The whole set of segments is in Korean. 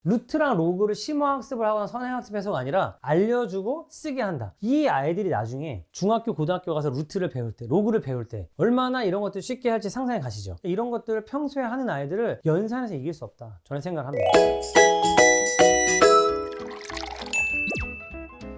루트랑 로그를 심화학습을 하거나 선행학습해서가 아니라 알려주고 쓰게 한다. 이 아이들이 나중에 중학교, 고등학교 가서 루트를 배울 때, 로그를 배울 때 얼마나 이런 것들을 쉽게 할지 상상이 가시죠. 이런 것들을 평소에 하는 아이들을 연산해서 이길 수 없다. 저는 생각을 합니다.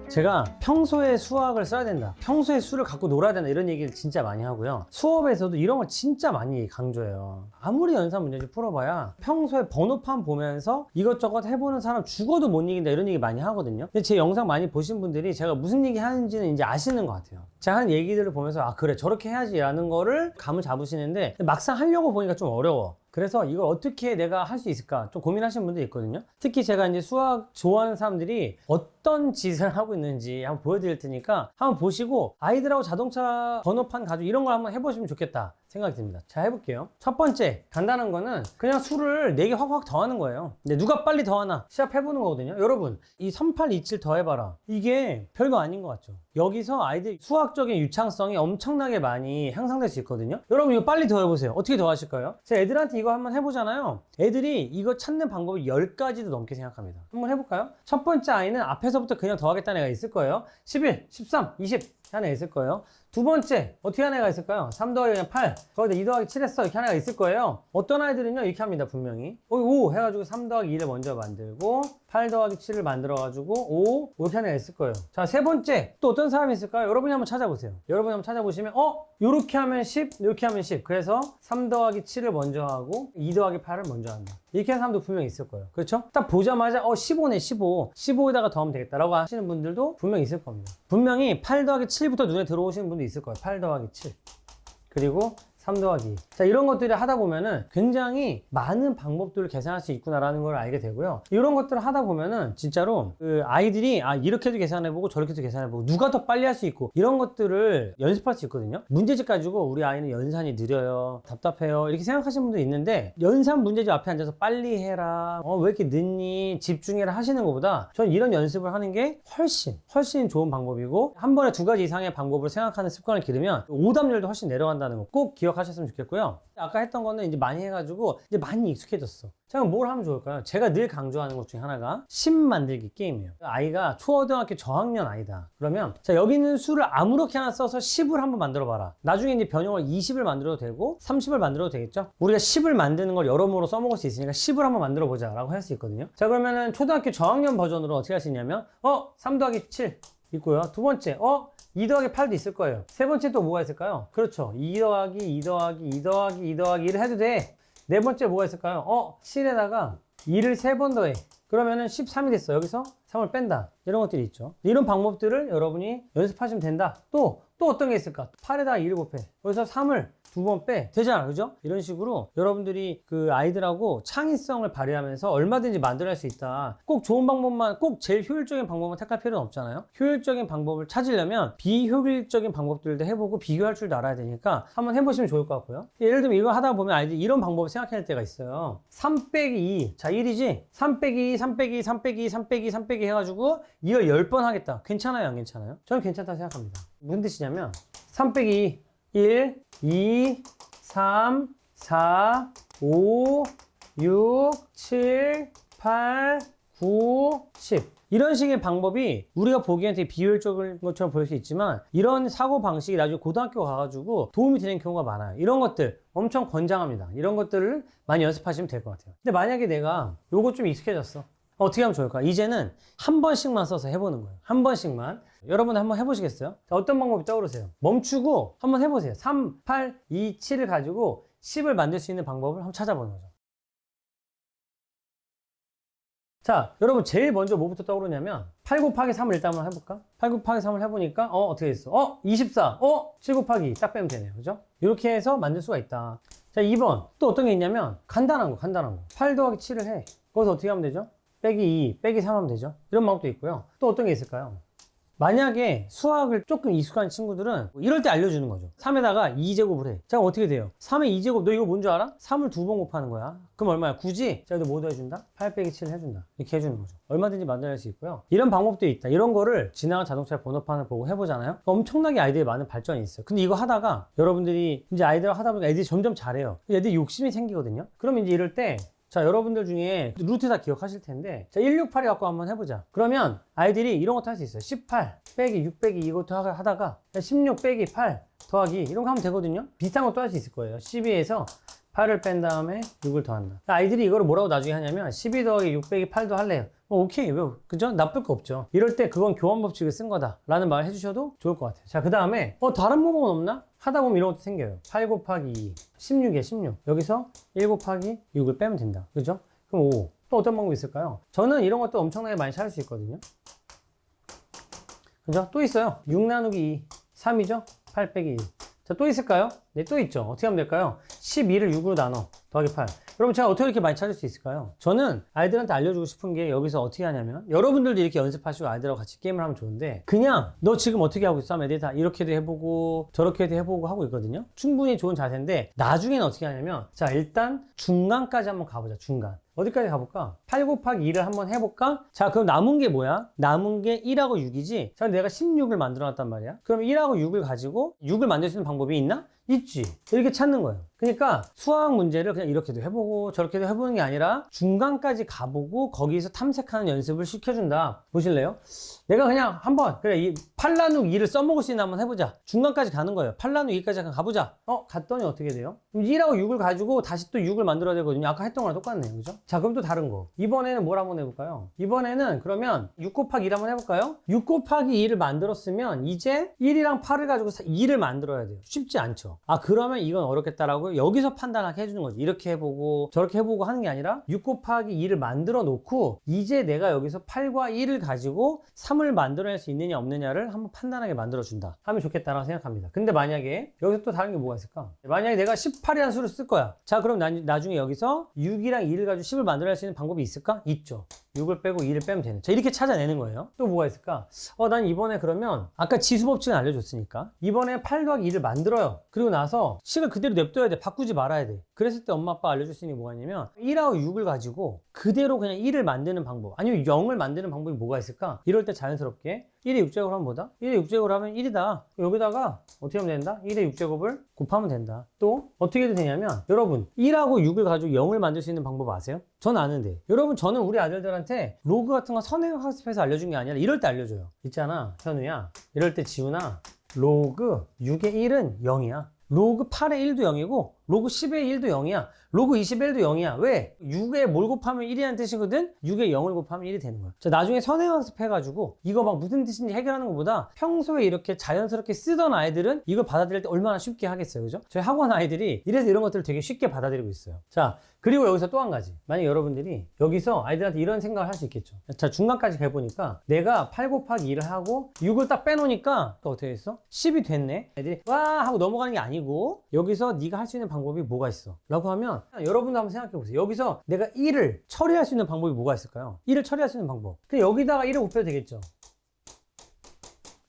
제가 평소에 수학을 써야 된다, 평소에 수를 갖고 놀아야 된다, 이런 얘기를 진짜 많이 하고요. 수업에서도 이런 걸 진짜 많이 강조해요. 아무리 연산 문제집 풀어봐야 평소에 번호판 보면서 이것저것 해보는 사람 죽어도 못 이긴다, 이런 얘기 많이 하거든요. 근데 제 영상 많이 보신 분들이 제가 무슨 얘기 하는지는 이제 아시는 것 같아요. 제가 하는 얘기들을 보면서 아 그래 저렇게 해야지 라는 거를 감을 잡으시는데 막상 하려고 보니까 좀 어려워. 그래서 이걸 어떻게 내가 할 수 있을까 좀 고민하시는 분들이 있거든요. 특히 제가 이제 수학 좋아하는 사람들이 어떤 짓을 하고 있는지 한번 보여드릴 테니까 한번 보시고 아이들하고 자동차 번호판 가지고 이런 걸 한번 해보시면 좋겠다 생각이 듭니다. 자, 해볼게요. 첫 번째 간단한 거는 그냥 수를 4개 확확 더하는 거예요. 근데 누가 빨리 더하나 시합해보는 거거든요. 여러분 이 3827 더해봐라, 이게 별거 아닌 것 같죠. 여기서 아이들 수학적인 유창성이 엄청나게 많이 향상될 수 있거든요. 여러분 이거 빨리 더해보세요. 어떻게 더하실까요? 제가 애들한테 이거 한번 해보잖아요. 애들이 이거 찾는 방법이 10가지도 넘게 생각합니다. 한번 해볼까요? 첫 번째 아이는 앞에서부터 그냥 더하겠다는 애가 있을 거예요. 11, 13, 20 하나 있을 거예요. 두 번째 어떻게 하는 애가 있을까요? 3 더하기 그냥 8, 거기다 2 더하기 7 했어, 이렇게 하는 애가 있을 거예요. 어떤 아이들은요 이렇게 합니다. 분명히 5 해가지고 3 더하기 2를 먼저 만들고 8 더하기 7을 만들어가지고 5 이렇게 하는 애가 있을 거예요. 자, 세 번째 또 어떤 사람이 있을까요? 여러분이 한번 찾아보세요. 여러분이 한번 찾아보시면 요렇게 하면 10, 이렇게 하면 10, 그래서 3 더하기 7을 먼저 하고 2 더하기 8을 먼저 한다, 이렇게 하는 사람도 분명히 있을 거예요. 그렇죠? 딱 보자마자 15네 15에다가 더하면 되겠다라고 하시는 분들도 분명히 있을 겁니다. 분명히 8 더하기 7부터 눈에 들어오시는 분도 있을 거예요. 8 더하기 7 그리고 3 더하기 2. 자, 이런 것들을 하다 보면은 굉장히 많은 방법들을 계산할 수 있구나라는 걸 알게 되고요. 이런 것들을 하다 보면은 진짜로 그 아이들이 이렇게도 계산해보고 저렇게도 계산해보고 누가 더 빨리 할 수 있고 이런 것들을 연습할 수 있거든요. 문제집 가지고 우리 아이는 연산이 느려요, 답답해요, 이렇게 생각하시는 분도 있는데 연산 문제집 앞에 앉아서 빨리 해라, 왜 이렇게 늦니, 집중해라 하시는 것보다 저는 이런 연습을 하는 게 훨씬 좋은 방법이고, 한 번에 2가지 이상의 방법을 생각하는 습관을 기르면 오답률도 훨씬 내려간다는 거 꼭 기억하셨으면 좋겠고요. 아까 했던 거는 이제 많이 해가지고 이제 많이 익숙해졌어. 자, 그럼 뭘 하면 좋을까요? 제가 늘 강조하는 것 중에 하나가 10 만들기 게임이에요. 아이가 초등학교 저학년 아이다 그러면 자, 여기 있는 수를 아무렇게나 써서 10을 한번 만들어 봐라. 나중에 이제 변형을 20을 만들어도 되고 30을 만들어도 되겠죠. 우리가 10을 만드는 걸 여러모로 써먹을 수 있으니까 10을 한번 만들어 보자 라고 할 수 있거든요. 자, 그러면은 초등학교 저학년 버전으로 어떻게 할 수 있냐면 3 더하기 7 있고요. 두 번째 2 더하기 8도 있을 거예요. 세 번째 또 뭐가 있을까요? 그렇죠. 2 더하기 2 더하기 2 더하기 2 더하기 1을 해도 돼. 네 번째 뭐가 있을까요? 7에다가 2를 3번 더해. 그러면은 13이 됐어. 여기서 3을 뺀다. 이런 것들이 있죠. 이런 방법들을 여러분이 연습하시면 된다. 또 어떤 게 있을까? 8에다가 2를 곱해. 여기서 3을 2번 빼. 되잖아. 그죠? 이런 식으로 여러분들이 그 아이들하고 창의성을 발휘하면서 얼마든지 만들어낼 수 있다. 꼭 좋은 방법만, 꼭 제일 효율적인 방법만 택할 필요는 없잖아요. 효율적인 방법을 찾으려면 비효율적인 방법들도 해보고 비교할 줄도 알아야 되니까 한번 해보시면 좋을 것 같고요. 예를 들면 이거 하다 보면 아이들이 이런 방법을 생각해낼 때가 있어요. 3 빼기 2. 자, 1이지? 3 빼기 2, 3 빼기 2, 3 빼기 2, 3 빼기 2, 3 빼기 해가지고 이걸 10번 하겠다. 괜찮아요? 안 괜찮아요? 저는 괜찮다고 생각합니다. 무슨 뜻이냐면 3 빼기 2, 1, 2, 3, 4, 5, 6, 7, 8, 9, 10 이런 식의 방법이 우리가 보기엔 되게 비효율적인 것처럼 보일 수 있지만 이런 사고방식이 나중에 고등학교 가가지고 도움이 되는 경우가 많아요. 이런 것들 엄청 권장합니다. 이런 것들을 많이 연습하시면 될 것 같아요. 근데 만약에 내가 요거 좀 익숙해졌어. 어떻게 하면 좋을까? 이제는 한 번씩만 써서 해보는 거예요. 한 번씩만. 여러분 한번 해보시겠어요? 자, 어떤 방법이 떠오르세요? 멈추고 한번 해보세요. 3, 8, 2, 7을 가지고 10을 만들 수 있는 방법을 한번 찾아보는 거죠. 자, 여러분 제일 먼저 뭐부터 떠오르냐면 8 곱하기 3을 일단 한번 해볼까? 8 곱하기 3을 해보니까 어떻게 됐어? 24. 7 곱하기 2 딱 빼면 되네요. 그죠? 이렇게 해서 만들 수가 있다. 자, 2번 또 어떤 게 있냐면 간단한 거 8 더하기 7을 해. 거기서 어떻게 하면 되죠? 빼기 2, 빼기 3 하면 되죠. 이런 방법도 있고요. 또 어떤 게 있을까요? 만약에 수학을 조금 익숙한 친구들은 이럴 때 알려주는 거죠. 3에다가 2제곱을 해. 자, 그럼 어떻게 돼요? 3의 2제곱, 너 이거 뭔 줄 알아? 3을 2번 곱하는 거야. 그럼 얼마야? 9지? 자, 여기도 뭐 더해준다? 8 빼기 7 해준다. 이렇게 해주는 거죠. 얼마든지 만들어낼 수 있고요. 이런 방법도 있다. 이런 거를 지나간 자동차 번호판을 보고 해보잖아요. 엄청나게 아이들이 많은 발전이 있어요. 근데 이거 하다가 여러분들이 이제 아이들 하다 보니까 애들이 점점 잘해요. 애들이 욕심이 생기거든요. 그럼 이제 이럴 때 자, 여러분들 중에 루트 다 기억하실 텐데, 자, 168이 갖고 한번 해보자. 그러면 아이들이 이런 것도 할 수 있어요. 18 빼기 6 빼기 이것도 하다가 16 빼기 8 더하기 이런 거 하면 되거든요. 비슷한 것도 할 수 있을 거예요. 12에서 8을 뺀 다음에 6을 더한다. 아이들이 이거를 뭐라고 나중에 하냐면 12 더하기 6 빼기 8도 할래요. 오케이. 왜, 그죠? 나쁠 거 없죠. 이럴 때 그건 교환 법칙을 쓴 거다 라는 말 해주셔도 좋을 것 같아요. 자, 그 다음에 다른 방법은 없나? 하다 보면 이런 것도 생겨요. 8 곱하기 2 16이에 16 여기서 1 곱하기 6을 빼면 된다. 그죠? 그럼 5. 또 어떤 방법이 있을까요? 저는 이런 것도 엄청나게 많이 찾을 수 있거든요. 그죠? 또 있어요. 6 나누기 2 3이죠? 8 빼기 1. 자, 또 있을까요? 네, 또 있죠. 어떻게 하면 될까요? 12를 6으로 나눠 더하기 8. 여러분, 제가 어떻게 이렇게 많이 찾을 수 있을까요? 저는 아이들한테 알려주고 싶은 게 여기서 어떻게 하냐면, 여러분들도 이렇게 연습하시고 아이들하고 같이 게임을 하면 좋은데, 그냥 너 지금 어떻게 하고 있어? 하면 애들이 다 이렇게도 해보고 저렇게도 해보고 하고 있거든요. 충분히 좋은 자세인데, 나중에는 어떻게 하냐면, 자, 일단 중간까지 한번 가보자. 중간. 어디까지 가볼까? 8 곱하기 2를 한번 해볼까? 자, 그럼 남은 게 뭐야? 남은 게 1하고 6이지? 자, 내가 16을 만들어 놨단 말이야. 그럼 1하고 6을 가지고 6을 만들 수 있는 방법이 있나? 있지. 이렇게 찾는 거예요. 그러니까 수학 문제를 그냥 이렇게도 해보고 저렇게도 해보는 게 아니라 중간까지 가보고 거기서 탐색하는 연습을 시켜준다. 보실래요? 내가 그냥 한번 그래 이 8 나누기 2를 써먹을 수 있나 한번 해보자. 중간까지 가는 거예요. 8 나누기 2까지 잠깐 가보자. 갔더니 어떻게 돼요? 1하고 6을 가지고 다시 또 6을 만들어야 되거든요. 아까 했던 거랑 똑같네요. 그죠? 자, 그럼 또 다른 거. 이번에는 뭘 한번 해볼까요? 이번에는 그러면 6 곱하기 1 한번 해볼까요? 6 곱하기 2를 만들었으면 이제 1이랑 8을 가지고 2를 만들어야 돼요. 쉽지 않죠? 그러면 이건 어렵겠다라고 여기서 판단하게 해주는 거지. 이렇게 해보고 저렇게 해보고 하는 게 아니라 6 곱하기 2를 만들어 놓고 이제 내가 여기서 8과 1을 가지고 3을 만들어낼 수 있느냐 없느냐를 한번 판단하게 만들어준다 하면 좋겠다라고 생각합니다. 근데 만약에 여기서 또 다른 게 뭐가 있을까? 만약에 내가 18이라는 수를 쓸 거야. 자, 그럼 나중에 여기서 6이랑 2를 가지고 10을 만들어낼 수 있는 방법이 있을까? 있죠. 6을 빼고 2를 빼면 되는. 자, 이렇게 찾아내는 거예요. 또 뭐가 있을까? 난 이번에 그러면 아까 지수 법칙은 알려줬으니까 이번에 8 더하기 2를 만들어요. 그리고 나서 식을 그대로 냅둬야 돼. 바꾸지 말아야 돼. 그랬을 때 엄마 아빠가 알려줄 수 있는 게 뭐가 있냐면 1하고 6을 가지고 그대로 그냥 1을 만드는 방법 아니면 0을 만드는 방법이 뭐가 있을까? 이럴 때 자연스럽게 1의 6제곱을 하면 뭐다? 1의 6제곱을 하면 1이다. 여기다가 어떻게 하면 된다? 1의 6제곱을 곱하면 된다. 또 어떻게 해도 되냐면 여러분 1하고 6을 가지고 0을 만들 수 있는 방법 아세요? 전 아는데 여러분 저는 우리 아들들한테 로그 같은 거 선행학습해서 알려준 게 아니라 이럴 때 알려줘요. 있잖아 현우야 이럴 때 지훈아 로그 6의 1은 0이야. 로그 8의 1도 0이고 로그 10의 1도 0이야. 로그 20의 1도 0이야. 왜? 6에 뭘 곱하면 1이라는 뜻이거든? 6에 0을 곱하면 1이 되는 거야. 자, 나중에 선행학습 해가지고 이거 막 무슨 뜻인지 해결하는 것보다 평소에 이렇게 자연스럽게 쓰던 아이들은 이걸 받아들일 때 얼마나 쉽게 하겠어요. 그죠? 저희 학원 아이들이 이래서 이런 것들을 되게 쉽게 받아들이고 있어요. 자, 그리고 여기서 또 한 가지. 만약 여러분들이 여기서 아이들한테 이런 생각을 할 수 있겠죠. 자, 중간까지 가보니까 내가 8 곱하기 2를 하고 6을 딱 빼놓으니까 또 어떻게 됐어? 10이 됐네. 애들이 와 하고 넘어가는 게 아니고 여기서 네가 할 수 있는 방법이 뭐가 있어? 라고 하면 여러분도 한번 생각해 보세요. 여기서 내가 1을 처리할 수 있는 방법이 뭐가 있을까요? 1을 처리할 수 있는 방법. 그냥 여기다가 1을 곱해도 되겠죠.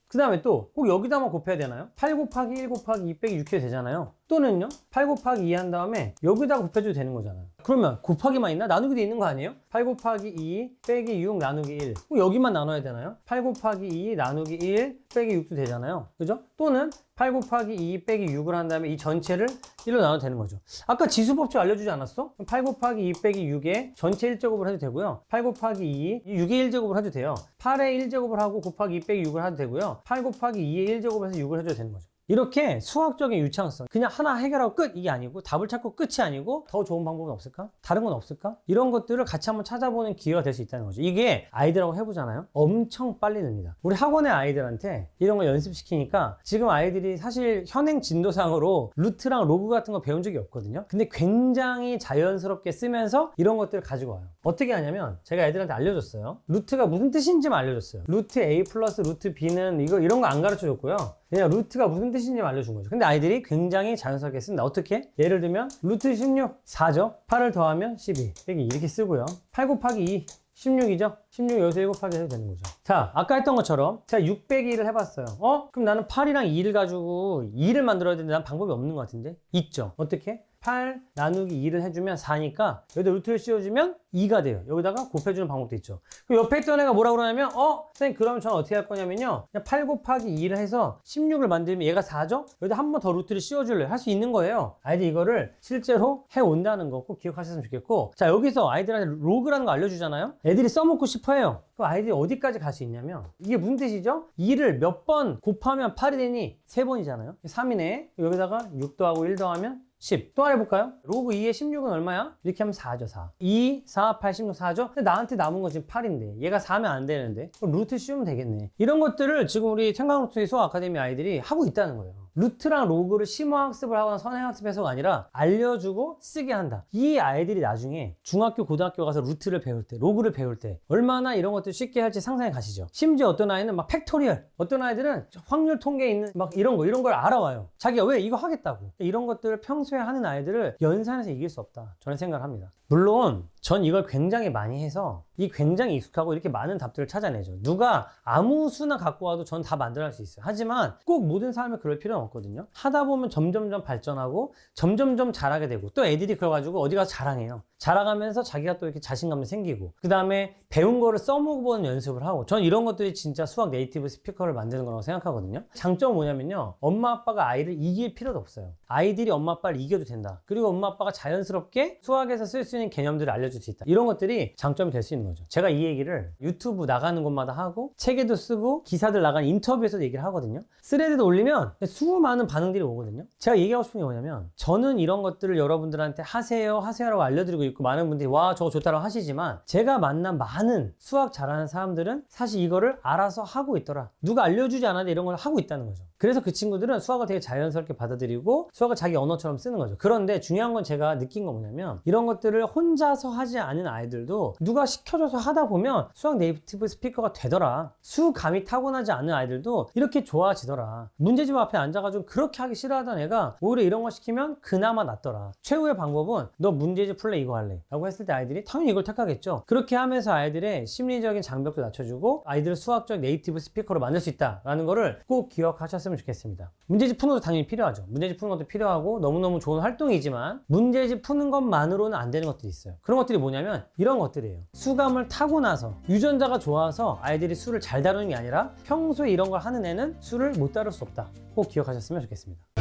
그 다음에 또 꼭 여기다만 곱해야 되나요? 8 곱하기 1 곱하기 2 빼기 6 해도 되잖아요. 또는요 8 곱하기 2 한 다음에 여기다가 곱해줘도 되는 거잖아요. 그러면 곱하기만 있나? 나누기도 있는 거 아니에요? 8 곱하기 2 빼기 6 나누기 1 꼭 여기만 나눠야 되나요? 8 곱하기 2 나누기 1 빼기 6도 되잖아요. 그죠? 또는 8 곱하기 2 빼기 6을 한 다음에 이 전체를 1로 나눠도 되는 거죠. 아까 지수법칙 알려주지 않았어? 8 곱하기 2 빼기 6에 전체 1제곱을 해도 되고요. 8 곱하기 2, 6의 1제곱을 해도 돼요. 8의 1제곱을 하고 곱하기 2 빼기 6을 해도 되고요. 8 곱하기 2의 1제곱을 해서 6을 해줘도 되는 거죠. 이렇게 수학적인 유창성 그냥 하나 해결하고 끝 이게 아니고 답을 찾고 끝이 아니고 더 좋은 방법은 없을까? 다른 건 없을까? 이런 것들을 같이 한번 찾아보는 기회가 될 수 있다는 거죠. 이게 아이들하고 해보잖아요. 엄청 빨리 늡니다. 우리 학원의 아이들한테 이런 걸 연습시키니까 지금 아이들이 사실 현행 진도상으로 루트랑 로그 같은 거 배운 적이 없거든요. 근데 굉장히 자연스럽게 쓰면서 이런 것들을 가지고 와요. 어떻게 하냐면 제가 애들한테 알려줬어요. 루트가 무슨 뜻인지만 알려줬어요. 루트 A 플러스 루트 B는 이런 거 안 가르쳐 줬고요. 그냥 루트가 무슨 뜻인지 알려준 거죠. 근데 아이들이 굉장히 자연스럽게 쓴다. 어떻게? 예를 들면 루트 16, 4죠. 8을 더하면 12, 빼기 이렇게 쓰고요. 8 곱하기 2, 16이죠? 16 여기서 1 곱하기 해도 되는 거죠. 자, 아까 했던 것처럼 제가 6 빼기 1을 해봤어요. 그럼 나는 8이랑 2를 가지고 2를 만들어야 되는데 난 방법이 없는 것 같은데? 있죠. 어떻게? 8 나누기 2를 해주면 4니까 여기다 루트를 씌워주면 2가 돼요. 여기다가 곱해주는 방법도 있죠. 그럼 옆에 있던 애가 뭐라 그러냐면 선생님 그럼 저는 어떻게 할 거냐면요, 그냥 8 곱하기 2를 해서 16을 만들면 얘가 4죠? 여기다 한 번 더 루트를 씌워줄래요? 할 수 있는 거예요. 아이들 이거를 실제로 해온다는 거 꼭 기억하셨으면 좋겠고, 자 여기서 아이들한테 로그라는 거 알려주잖아요. 애들이 써먹고 싶어해요. 그럼 아이들이 어디까지 갈 수 있냐면, 이게 무슨 뜻이죠? 2를 몇 번 곱하면 8이 되니? 3번이잖아요. 3이네. 여기다가 6 더하고 1 더하면 10. 또 하나 해볼까요? 로그 2의 16은 얼마야? 이렇게 하면 4죠, 4. 2, 4, 8, 16, 4죠? 근데 나한테 남은 건 지금 8인데 얘가 4면 안 되는데 그럼 루트 씌우면 되겠네. 이런 것들을 지금 우리 생강루트 수학 아카데미 아이들이 하고 있다는 거예요. 루트랑 로그를 심화학습을 하거나 선행학습해서가 아니라 알려주고 쓰게 한다. 이 아이들이 나중에 중학교, 고등학교 가서 루트를 배울 때, 로그를 배울 때 얼마나 이런 것들 쉽게 할지 상상해 가시죠. 심지어 어떤 아이는 막 팩토리얼, 어떤 아이들은 확률 통계에 있는 막 이런 걸 알아와요. 자기가 왜 이거 하겠다고. 이런 것들을 평소에 하는 아이들을 연산해서 이길 수 없다, 저는 생각을 합니다. 물론 전 이걸 굉장히 많이 해서 이 굉장히 익숙하고 이렇게 많은 답들을 찾아내죠. 누가 아무 수나 갖고 와도 전 다 만들어낼 수 있어요. 하지만 꼭 모든 사람이 그럴 필요는 없거든요. 하다 보면 점점점 발전하고 점점점 잘하게 되고, 또 애들이 그래 가지고 어디 가서 자랑해요. 자라가면서 자기가 또 이렇게 자신감이 생기고, 그 다음에 배운 거를 써먹어보는 연습을 하고, 전 이런 것들이 진짜 수학 네이티브 스피커를 만드는 거라고 생각하거든요. 장점은 뭐냐면요, 엄마 아빠가 아이를 이길 필요도 없어요. 아이들이 엄마 아빠를 이겨도 된다. 그리고 엄마 아빠가 자연스럽게 수학에서 쓸 수 있는 개념들을 알려줄 수 있다. 이런 것들이 장점이 될 수 있는 거죠. 제가 이 얘기를 유튜브 나가는 곳마다 하고, 책에도 쓰고, 기사들 나가는 인터뷰에서도 얘기를 하거든요. 스레드도 올리면 수많은 반응들이 오거든요. 제가 얘기하고 싶은 게 뭐냐면, 저는 이런 것들을 여러분들한테 하세요라고 알려드리고 있고, 많은 분들이 와 저거 좋다라고 하시지만, 제가 만난 많은 수학 잘하는 사람들은 사실 이거를 알아서 하고 있더라. 누가 알려주지 않아도 이런 걸 하고 있다는 거죠. 그래서 그 친구들은 수학을 되게 자연스럽게 받아들이고 수학을 자기 언어처럼 쓰는 거죠. 그런데 중요한 건 제가 느낀 건 뭐냐면, 이런 것들을 혼자서 하지 않은 아이들도 누가 시켜줘서 하다 보면 수학 네이티브 스피커가 되더라. 수감이 타고나지 않은 아이들도 이렇게 좋아지더라. 문제집 앞에 앉아가지고 그렇게 하기 싫어하던 애가 오히려 이런 거 시키면 그나마 낫더라. 최후의 방법은 너 문제집 풀래 이거 할래 라고 했을 때 아이들이 당연히 이걸 택하겠죠. 그렇게 하면서 아이들의 심리적인 장벽도 낮춰주고 아이들을 수학적 네이티브 스피커로 만들 수 있다라는 거를 꼭 기억하셨으면 좋겠습니다. 문제집 푸는 것도 당연히 필요하죠. 문제집 푸는 것도 필요하고 너무너무 좋은 활동이지만, 문제집 푸는 것만으로는 안 되는 것들이 있어요. 그런 것들이 뭐냐면 이런 것들이에요. 수감을 타고 나서 유전자가 좋아서 아이들이 수를 잘 다루는 게 아니라 평소에 이런 걸 하는 애는 수를 못 다룰 수 없다. 꼭 기억하셨으면 좋겠습니다.